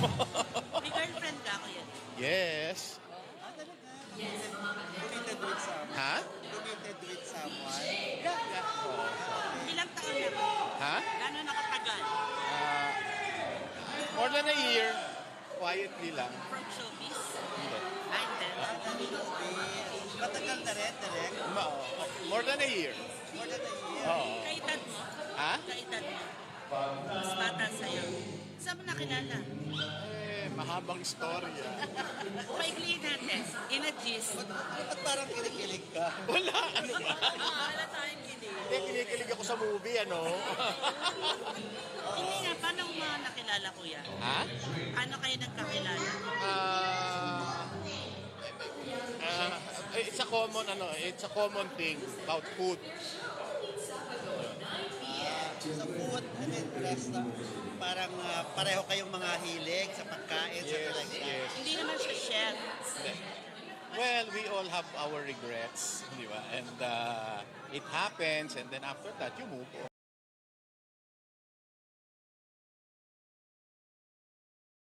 May girlfriend ka, kuya? Yes. Ah, talaga? Yes. Committed with someone? Ha? Committed with someone? Ilang taon na ba? Ha? Gano'n nakatagal? More than a year. Quietly lang. From showbiz? Hindi. Ay, hindi. Ah, matagal na rin, direct? More than a year. More than a year. Oo. Kaedad mo? Ha? Kaedad mo? Mas bata sa'yo. Saan mo nakilala? Mahabang istorya. Paigli natin. In a gist. Ba't parang kinikilig ka? Wala. Ano ba? Wala tayong kilig. Hindi, kinikilig ako sa movie, ano? Hindi nga, paano mo nakilala, kuya? Ha? Paano kayo nagkakilala? It's a common thing about food. Sa food and interest na parang pareho kayong mga hilig sa pagkain, sa Yes, like that. yes. Hindi naman siya chef. Well, we all have our regrets, di ba? And it happens, and then after that, you move on.